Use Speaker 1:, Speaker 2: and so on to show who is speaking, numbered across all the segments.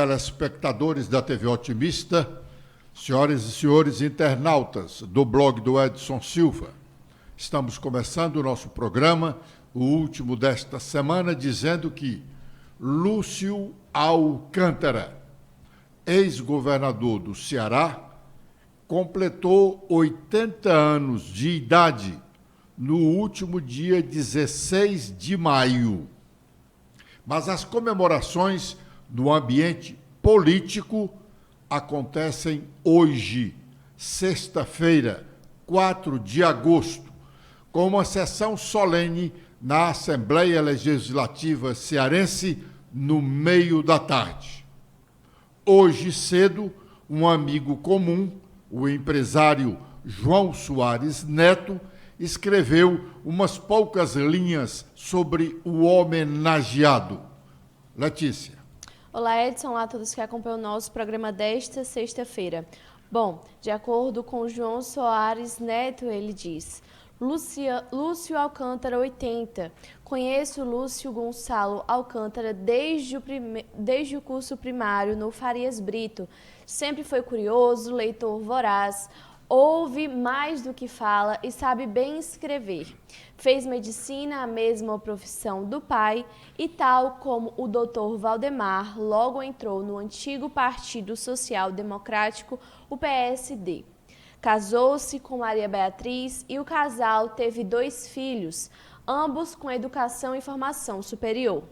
Speaker 1: telespectadores da TV Otimista, senhoras e senhores internautas do blog do Edson Silva. Estamos começando o nosso programa, o último desta semana, dizendo que Lúcio Alcântara, ex-governador do Ceará, completou 80 anos de idade no último dia 16 de maio. Mas as comemorações no ambiente político acontecem hoje, sexta-feira, 4 de agosto, com uma sessão solene na Assembleia Legislativa Cearense no meio da tarde. Hoje cedo, um amigo comum, o empresário João Soares Neto, escreveu umas poucas linhas sobre o homenageado. Letícia.
Speaker 2: Olá, Edson. Olá a todos que acompanham o nosso programa desta sexta-feira. Bom, de acordo com João Soares Neto, ele diz: Lúcio Alcântara, 80. Conheço Lúcio Gonçalo Alcântara desde o curso primário no Farias Brito. Sempre foi curioso, leitor voraz. Ouve mais do que fala e sabe bem escrever. Fez medicina, a mesma profissão do pai, e tal como o Dr. Valdemar, logo entrou no antigo Partido Social Democrático, o PSD. Casou-se com Maria Beatriz e o casal teve 2 filhos, ambos com educação e formação superior.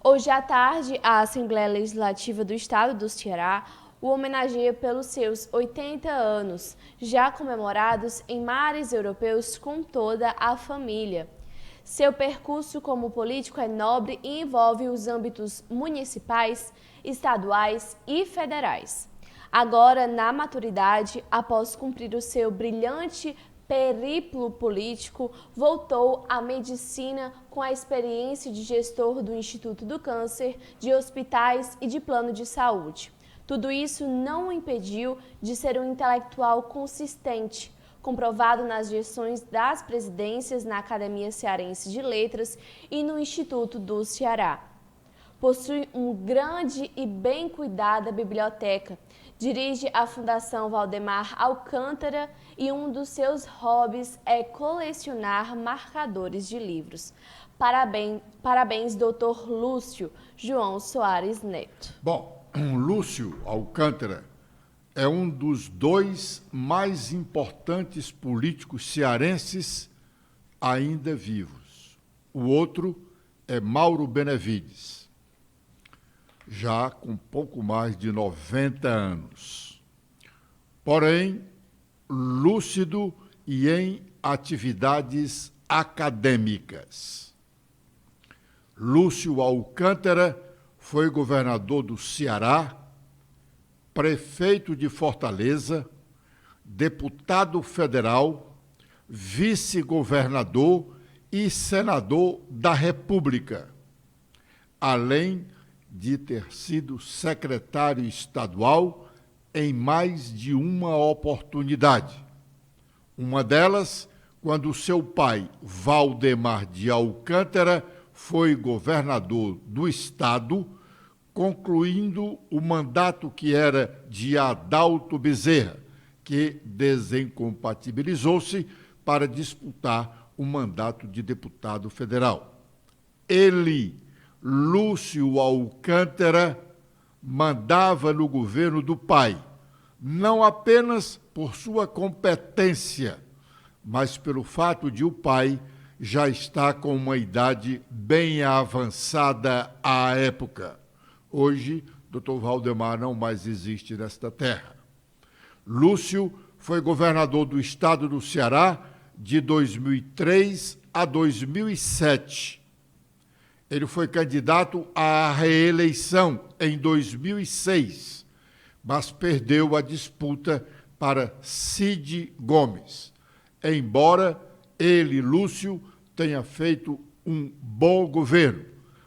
Speaker 2: Hoje à tarde, a Assembleia Legislativa do Estado do Ceará o homenageia pelos seus 80 anos, já comemorados em mares europeus com toda a família. Seu percurso como político é nobre e envolve os âmbitos municipais, estaduais e federais. Agora, na maturidade, após cumprir o seu brilhante periplo político, voltou à medicina com a experiência de gestor do Instituto do Câncer, de hospitais e de plano de saúde. Tudo isso não o impediu de ser um intelectual consistente, comprovado nas gestões das presidências na Academia Cearense de Letras e no Instituto do Ceará. Possui uma grande e bem cuidada biblioteca, dirige a Fundação Valdemar Alcântara e um dos seus hobbies é colecionar marcadores de livros. Parabéns, Dr. Lúcio João Soares Neto.
Speaker 1: Bom, Lúcio Alcântara é um dos 2 mais importantes políticos cearenses ainda vivos. O outro é Mauro Benevides, já com pouco mais de 90 anos. Porém, lúcido e em atividades acadêmicas. Lúcio Alcântara foi governador do Ceará, prefeito de Fortaleza, deputado federal, vice-governador e senador da República, além de ter sido secretário estadual em mais de uma oportunidade. Uma delas, quando seu pai, Valdemar de Alcântara, foi governador do estado, concluindo o mandato que era de Adalto Bezerra, que desincompatibilizou-se para disputar o mandato de deputado federal. Ele, Lúcio Alcântara, mandava no governo do pai, não apenas por sua competência, mas pelo fato de o pai já está com uma idade bem avançada à época. Hoje, Dr. Valdemar não mais existe nesta terra. Lúcio foi governador do estado do Ceará de 2003 a 2007. Ele foi candidato à reeleição em 2006, mas perdeu a disputa para Cid Gomes. Embora ele, Lúcio, tenha feito um bom governo,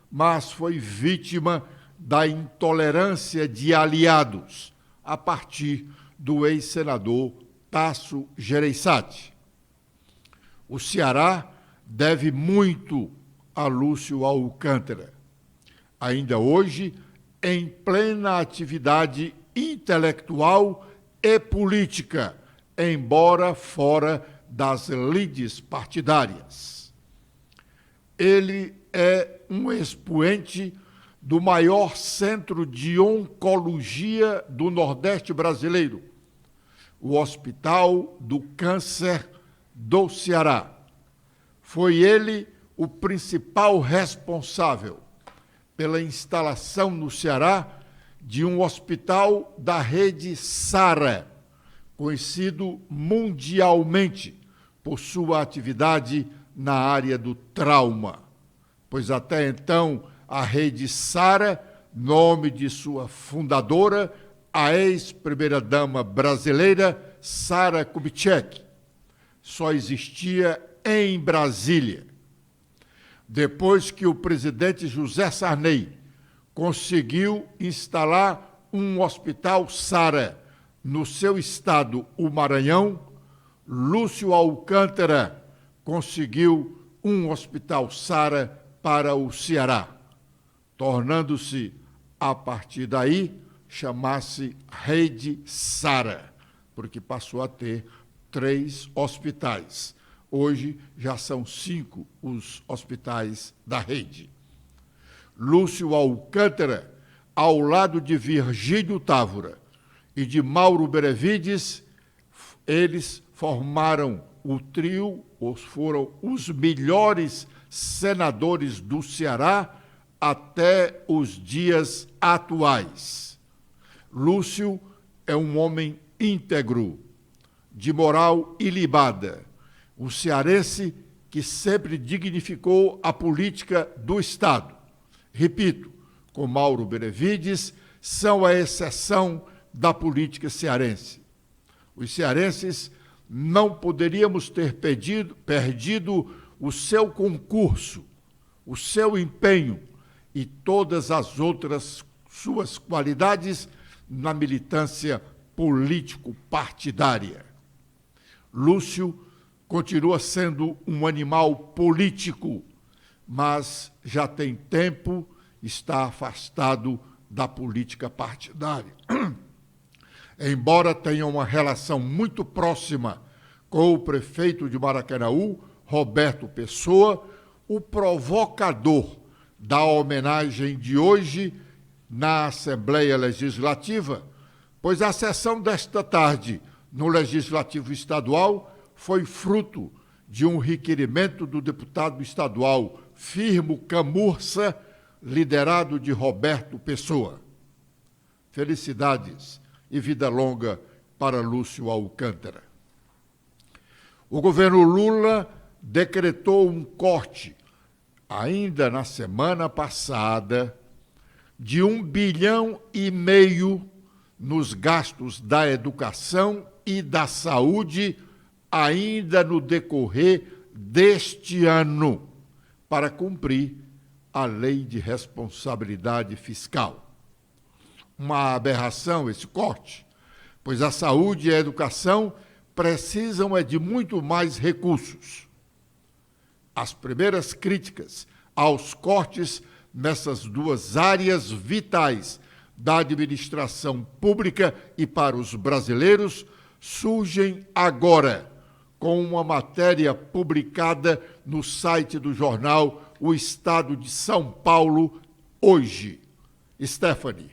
Speaker 1: mas foi vítima da intolerância de aliados, a partir do ex-senador Tasso Gereissati. O Ceará deve muito a Lúcio Alcântara. Ainda hoje, em plena atividade intelectual e política, embora fora das lides partidárias. Ele é um expoente do maior centro de oncologia do Nordeste brasileiro, o Hospital do Câncer do Ceará. Foi ele o principal responsável pela instalação no Ceará de um hospital da rede SARA, conhecido mundialmente por sua atividade na área do trauma, pois até então a rede SARA, nome de sua fundadora, a ex-primeira-dama brasileira Sara Kubitschek, só existia em Brasília. Depois que o presidente José Sarney conseguiu instalar um hospital SARA no seu estado, o Maranhão, Lúcio Alcântara conseguiu um hospital SARA para o Ceará, tornando-se, a partir daí, chamar-se Rede SARA, porque passou a ter 3 hospitais. Hoje já são 5 os hospitais da rede. Lúcio Alcântara, ao lado de Virgílio Távora e de Mauro Benevides, eles formaram o trio, foram os melhores senadores do Ceará até os dias atuais. Lúcio é um homem íntegro, de moral ilibada, um cearense que sempre dignificou a política do Estado. Repito, com Mauro Benevides, são a exceção da política cearense. Os cearenses não poderíamos ter perdido o seu concurso, o seu empenho e todas as outras suas qualidades na militância político-partidária. Lúcio continua sendo um animal político, mas já tem tempo, está afastado da política partidária. Embora tenha uma relação muito próxima com o prefeito de Maracanaú, Roberto Pessoa, o provocador da homenagem de hoje na Assembleia Legislativa, pois a sessão desta tarde no Legislativo Estadual foi fruto de um requerimento do deputado estadual Firmo Camurça, liderado de Roberto Pessoa. Felicidades e vida longa para Lúcio Alcântara. O governo Lula decretou um corte, ainda na semana passada, de 1,5 bilhão nos gastos da educação e da saúde, ainda no decorrer deste ano, para cumprir a Lei de Responsabilidade Fiscal. Uma aberração esse corte, pois a saúde e a educação precisam de muito mais recursos. As primeiras críticas aos cortes nessas duas áreas vitais da administração pública e para os brasileiros surgem agora, com uma matéria publicada no site do jornal O Estado de São Paulo, hoje. Stephanie.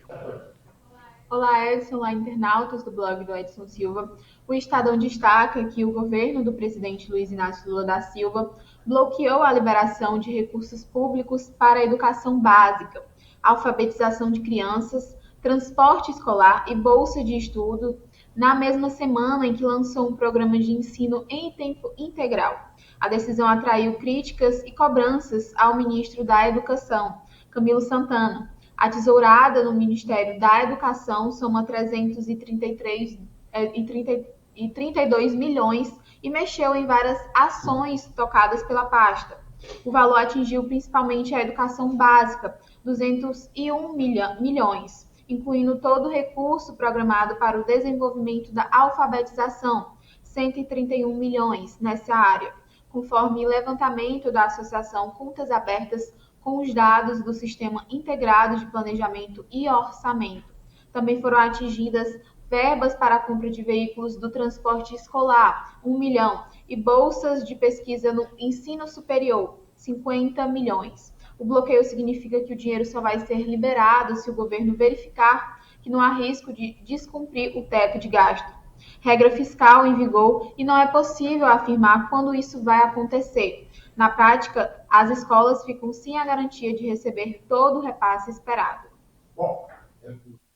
Speaker 3: Olá, Edson, olá, internautas do blog do Edson Silva. O Estadão destaca que o governo do presidente Luiz Inácio Lula da Silva bloqueou a liberação de recursos públicos para a educação básica, alfabetização de crianças, transporte escolar e bolsa de estudo, na mesma semana em que lançou um programa de ensino em tempo integral. A decisão atraiu críticas e cobranças ao ministro da Educação, Camilo Santana. A tesourada no Ministério da Educação soma 332 milhões e mexeu em várias ações tocadas pela pasta. O valor atingiu principalmente a educação básica, 201 milhões, incluindo todo o recurso programado para o desenvolvimento da alfabetização, 131 milhões nessa área, conforme levantamento da Associação Contas Abertas com os dados do Sistema Integrado de Planejamento e Orçamento. Também foram atingidas verbas para a compra de veículos do transporte escolar, 1 milhão, e bolsas de pesquisa no ensino superior, 50 milhões. O bloqueio significa que o dinheiro só vai ser liberado se o governo verificar que não há risco de descumprir o teto de gasto. Regra fiscal em vigor e não é possível afirmar quando isso vai acontecer. Na prática, as escolas ficam sem a garantia de receber todo o repasse esperado.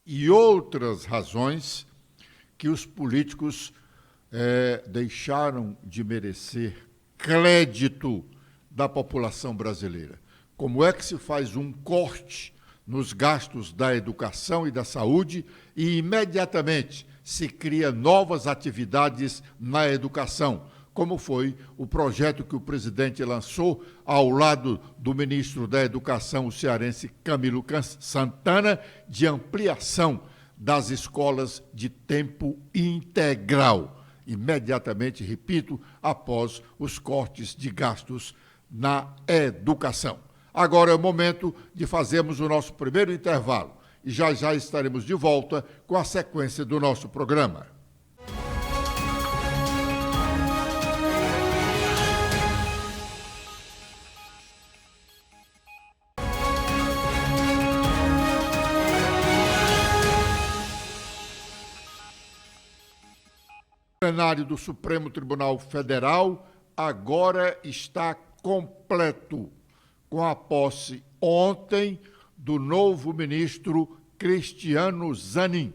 Speaker 1: E outras razões que os políticos deixaram de merecer crédito da população brasileira. Como é que se faz um corte nos gastos da educação e da saúde e imediatamente se cria novas atividades na educação, como foi o projeto que o presidente lançou ao lado do ministro da Educação, o cearense Camilo Santana, de ampliação das escolas de tempo integral, imediatamente, repito, após os cortes de gastos na educação. Agora é o momento de fazermos o nosso primeiro intervalo e já estaremos de volta com a sequência do nosso programa. O plenário do Supremo Tribunal Federal agora está completo, com a posse ontem do novo ministro Cristiano Zanin.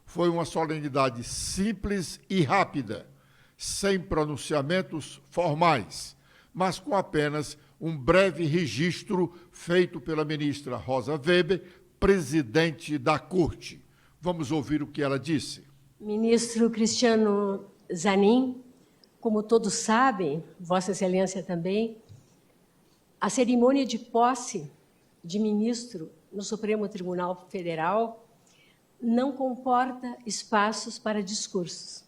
Speaker 1: Foi uma solenidade simples e rápida, sem pronunciamentos formais, mas com apenas um breve registro feito pela ministra Rosa Weber, presidente da Corte. Vamos ouvir o que ela disse.
Speaker 4: Ministro Cristiano Zanin, como todos sabem, Vossa Excelência também, a cerimônia de posse de ministro no Supremo Tribunal Federal não comporta espaços para discursos.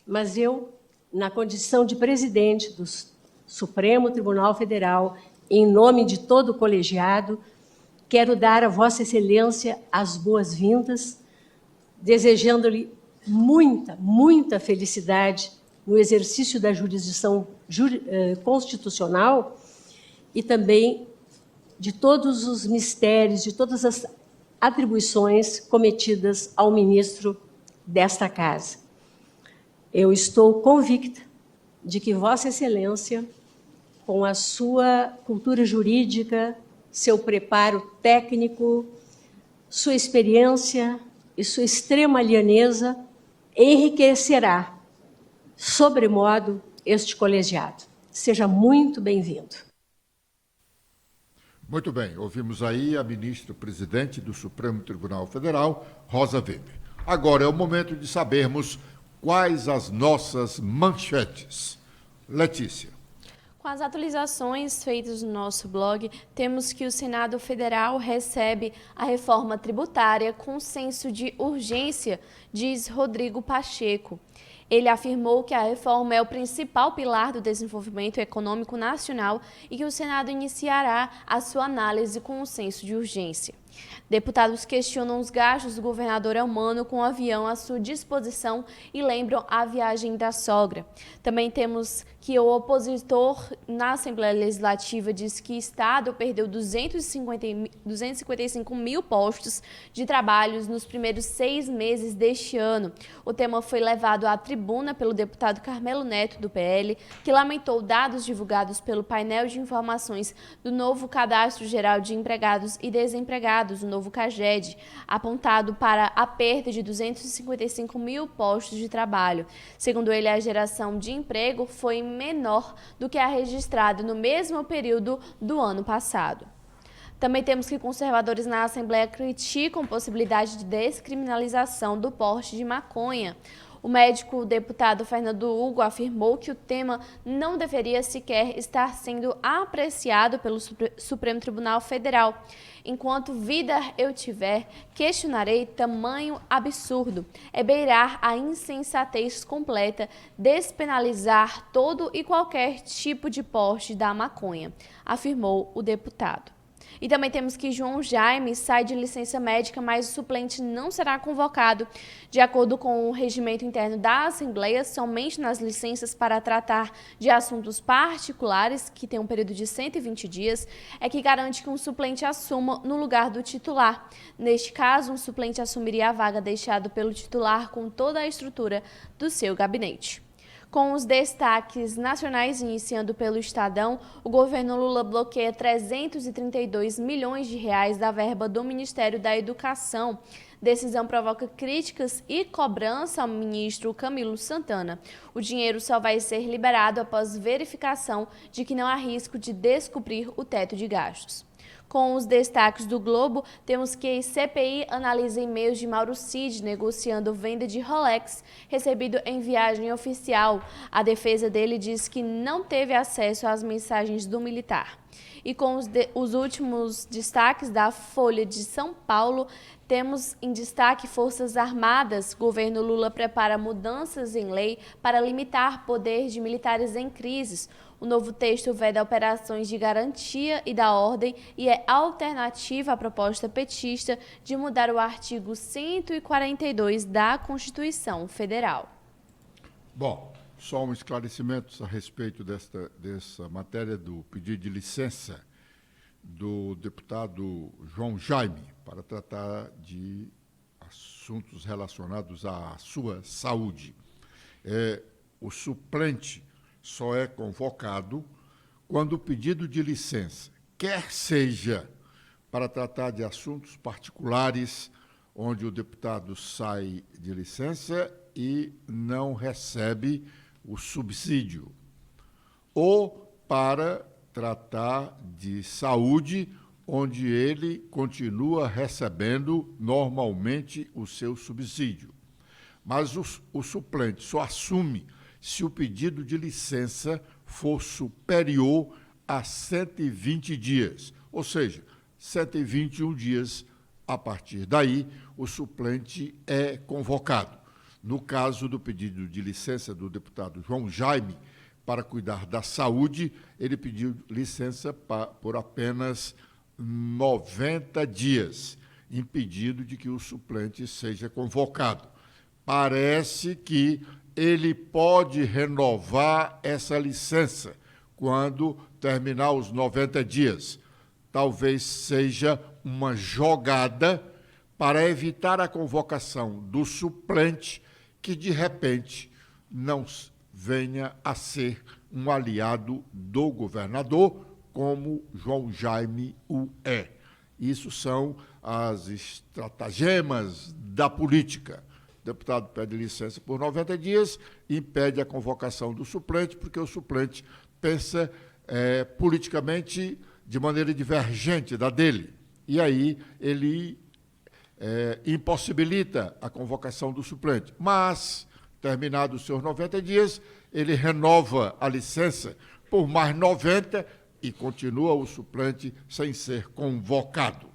Speaker 4: Mas eu, na condição de presidente do Supremo Tribunal Federal, em nome de todo o colegiado, quero dar a Vossa Excelência as boas-vindas, desejando-lhe muita felicidade no exercício da jurisdição constitucional e também de todos os mistérios, de todas as atribuições cometidas ao ministro desta casa. Eu estou convicta de que Vossa Excelência, com a sua cultura jurídica, seu preparo técnico, sua experiência e sua extrema lianeza, enriquecerá, sobremodo, este colegiado. Seja muito bem-vindo.
Speaker 1: Muito bem, ouvimos aí a ministra-presidente do Supremo Tribunal Federal, Rosa Weber. Agora é o momento de sabermos quais as nossas manchetes. Letícia.
Speaker 2: Com as atualizações feitas no nosso blog, temos que o Senado Federal recebe a reforma tributária com senso de urgência, diz Rodrigo Pacheco. Ele afirmou que a reforma é o principal pilar do desenvolvimento econômico nacional e que o Senado iniciará a sua análise com um senso de urgência. Deputados questionam os gastos do governador Elmano com o avião à sua disposição e lembram a viagem da sogra. Também temos que o opositor na Assembleia Legislativa diz que o Estado perdeu 255 mil postos de trabalho nos primeiros 6 meses deste ano. O tema foi levado à tribuna pelo deputado Carmelo Neto, do PL, que lamentou dados divulgados pelo painel de informações do novo Cadastro Geral de Empregados e Desempregados, o novo CAGED, apontado para a perda de 255 mil postos de trabalho. Segundo ele, a geração de emprego foi menor do que a registrada no mesmo período do ano passado. Também temos que conservadores na Assembleia criticam possibilidade de descriminalização do porte de maconha. O médico deputado Fernando Hugo afirmou que o tema não deveria sequer estar sendo apreciado pelo Supremo Tribunal Federal. Enquanto vida eu tiver, questionarei tamanho absurdo. É beirar a insensatez completa, despenalizar todo e qualquer tipo de porte da maconha, afirmou o deputado. E também temos que João Jaime sai de licença médica, mas o suplente não será convocado. De acordo com o regimento interno da Assembleia, somente nas licenças para tratar de assuntos particulares, que tem um período de 120 dias, é que garante que um suplente assuma no lugar do titular. Neste caso, um suplente assumiria a vaga deixada pelo titular com toda a estrutura do seu gabinete. Com os destaques nacionais, iniciando pelo Estadão, o governo Lula bloqueia 332 milhões de reais da verba do Ministério da Educação. Decisão provoca críticas e cobrança ao ministro Camilo Santana. O dinheiro só vai ser liberado após verificação de que não há risco de descumprir o teto de gastos. Com os destaques do Globo, temos que CPI analisa e-mails de Mauro Cid negociando venda de Rolex recebido em viagem oficial. A defesa dele diz que não teve acesso às mensagens do militar. E com os últimos destaques da Folha de São Paulo, temos em destaque Forças Armadas. Governo Lula prepara mudanças em lei para limitar poder de militares em crises. O novo texto veda operações de garantia e da ordem e é alternativa à proposta petista de mudar o artigo 142 da Constituição Federal.
Speaker 1: Bom, só um esclarecimento a respeito dessa matéria do pedido de licença do deputado João Jaime para tratar de assuntos relacionados à sua saúde. O suplente só é convocado quando o pedido de licença, quer seja para tratar de assuntos particulares, onde o deputado sai de licença e não recebe o subsídio, ou para tratar de saúde, onde ele continua recebendo normalmente o seu subsídio. Mas o suplente só assume se o pedido de licença for superior a 120 dias, ou seja, 121 dias. A partir daí, o suplente é convocado. No caso do pedido de licença do deputado João Jaime para cuidar da saúde, ele pediu licença por apenas 90 dias, impedido de que o suplente seja convocado. Parece que ele pode renovar essa licença quando terminar os 90 dias. Talvez seja uma jogada para evitar a convocação do suplente que, de repente, não venha a ser um aliado do governador, como João Jaime o é. Isso são as estratagemas da política. O deputado pede licença por 90 dias e impede a convocação do suplente, porque o suplente pensa politicamente de maneira divergente da dele. E aí ele impossibilita a convocação do suplente. Mas, terminados os seus 90 dias, ele renova a licença por mais 90 e continua o suplente sem ser convocado.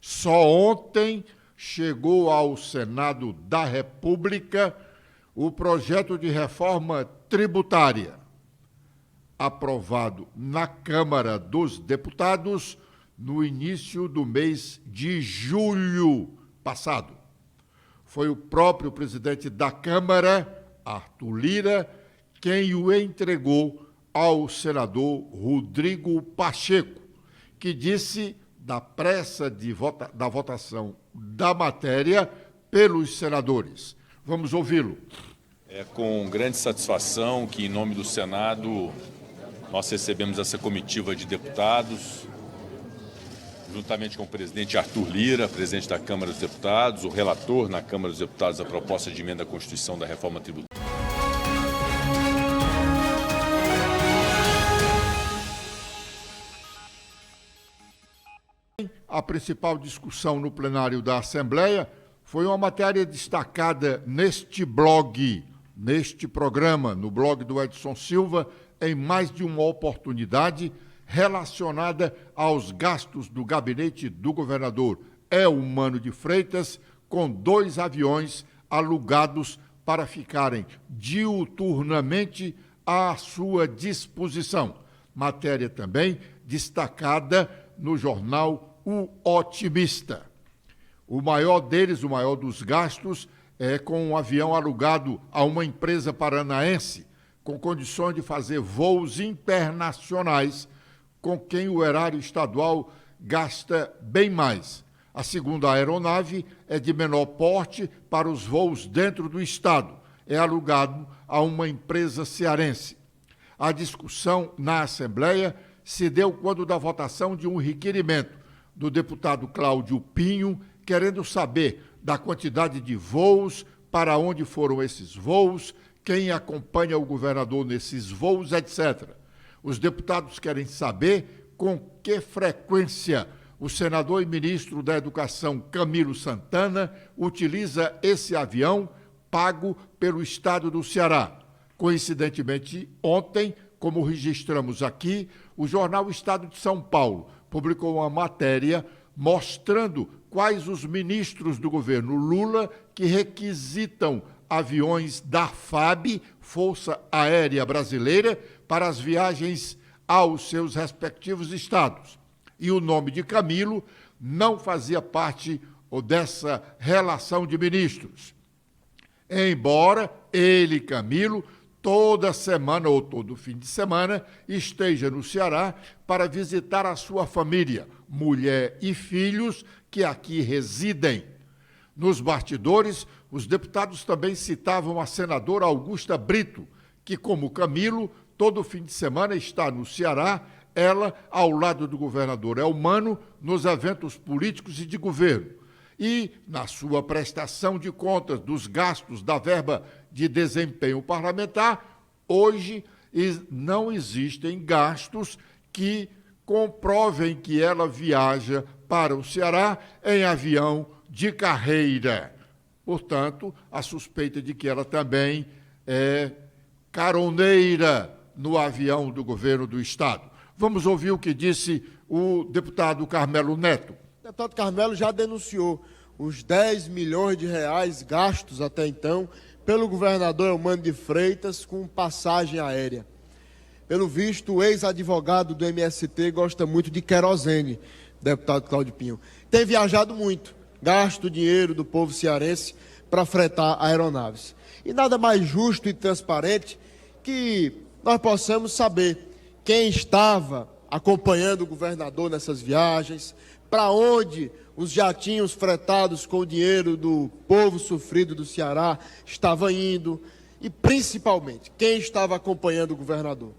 Speaker 1: Só ontem chegou ao Senado da República o projeto de reforma tributária, aprovado na Câmara dos Deputados no início do mês de julho passado. Foi o próprio presidente da Câmara, Arthur Lira, quem o entregou ao senador Rodrigo Pacheco, que disse da pressa da votação da matéria pelos senadores. Vamos ouvi-lo.
Speaker 5: É com grande satisfação que, em nome do Senado, nós recebemos essa comitiva de deputados, juntamente com o presidente Arthur Lira, presidente da Câmara dos Deputados, o relator na Câmara dos Deputados da proposta de emenda à Constituição da reforma tributária.
Speaker 1: A principal discussão no plenário da Assembleia foi uma matéria destacada neste blog neste programa, no blog do Edson Silva, em mais de uma oportunidade relacionada aos gastos do gabinete do governador Eumano de Freitas, com 2 aviões alugados para ficarem diuturnamente à sua disposição. Matéria também destacada no jornal O Otimista. O maior deles, o maior dos gastos, é com um avião alugado a uma empresa paranaense, com condições de fazer voos internacionais, com quem o erário estadual gasta bem mais. A segunda aeronave é de menor porte para os voos dentro do estado. É alugado a uma empresa cearense. A discussão na Assembleia se deu quando da votação de um requerimento do deputado Cláudio Pinho, querendo saber da quantidade de voos, para onde foram esses voos, quem acompanha o governador nesses voos, etc. Os deputados querem saber com que frequência o senador e ministro da Educação, Camilo Santana, utiliza esse avião pago pelo Estado do Ceará. Coincidentemente, ontem, como registramos aqui, o jornal Estado de São Paulo publicou uma matéria mostrando quais os ministros do governo Lula que requisitam aviões da FAB, Força Aérea Brasileira, para as viagens aos seus respectivos estados. E o nome de Camilo não fazia parte dessa relação de ministros. Embora ele, Camilo, toda semana ou todo fim de semana esteja no Ceará para visitar a sua família, mulher e filhos que aqui residem. Nos bastidores, os deputados também citavam a senadora Augusta Brito, que, como Camilo, todo fim de semana está no Ceará, ela ao lado do governador Eumano, nos eventos políticos e de governo. E, na sua prestação de contas dos gastos da verba de desempenho parlamentar, hoje não existem gastos que comprovem que ela viaja para o Ceará em avião de carreira. Portanto, a suspeita de que ela também é caroneira no avião do governo do Estado. Vamos ouvir o que disse o deputado Carmelo Neto.
Speaker 6: O deputado Carmelo já denunciou os 10 milhões de reais gastos até então pelo governador Eumano de Freitas com passagem aérea. Pelo visto, o ex-advogado do MST gosta muito de querosene, deputado Cláudio Pinho. Tem viajado muito, gasto dinheiro do povo cearense para fretar aeronaves. E nada mais justo e transparente que nós possamos saber quem estava acompanhando o governador nessas viagens, para onde os jatinhos fretados com o dinheiro do povo sofrido do Ceará estavam indo e, principalmente, quem estava acompanhando o governador.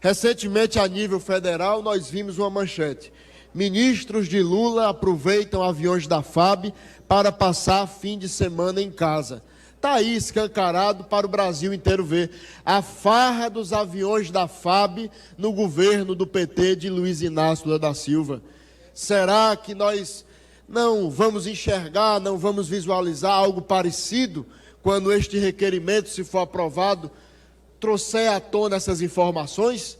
Speaker 6: Recentemente, a nível federal, nós vimos uma manchete. Ministros de Lula aproveitam aviões da FAB para passar fim de semana em casa. Está aí escancarado para o Brasil inteiro ver a farra dos aviões da FAB no governo do PT de Luiz Inácio Lula da Silva. Será que nós não vamos enxergar, não vamos visualizar algo parecido quando este requerimento, se for aprovado, trouxer à tona essas informações?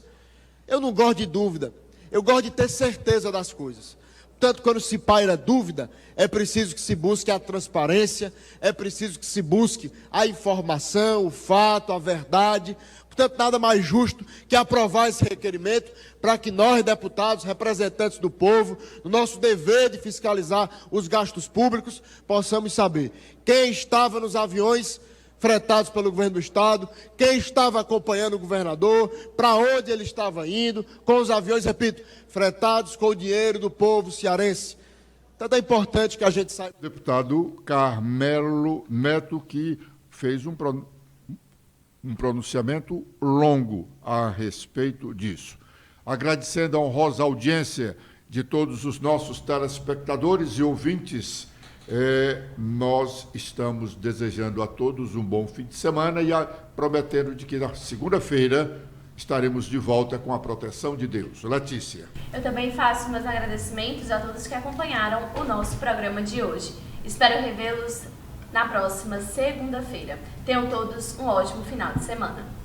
Speaker 6: Eu não gosto de dúvida, eu gosto de ter certeza das coisas. Portanto, quando se paira dúvida, é preciso que se busque a transparência, é preciso que se busque a informação, o fato, a verdade. Portanto, nada mais justo que aprovar esse requerimento para que nós, deputados, representantes do povo, no nosso dever de fiscalizar os gastos públicos, possamos saber quem estava nos aviões fretados pelo governo do Estado, quem estava acompanhando o governador, para onde ele estava indo, com os aviões, repito, fretados com o dinheiro do povo cearense. Então é importante que a gente saiba.
Speaker 1: Deputado Carmelo Neto, que fez um pronunciamento longo a respeito disso. Agradecendo a honrosa audiência de todos os nossos telespectadores e ouvintes, nós estamos desejando a todos um bom fim de semana e prometendo de que na segunda-feira estaremos de volta com a proteção de Deus. Letícia.
Speaker 2: Eu também faço meus agradecimentos a todos que acompanharam o nosso programa de hoje. Espero revê-los na próxima segunda-feira. Tenham todos um ótimo final de semana.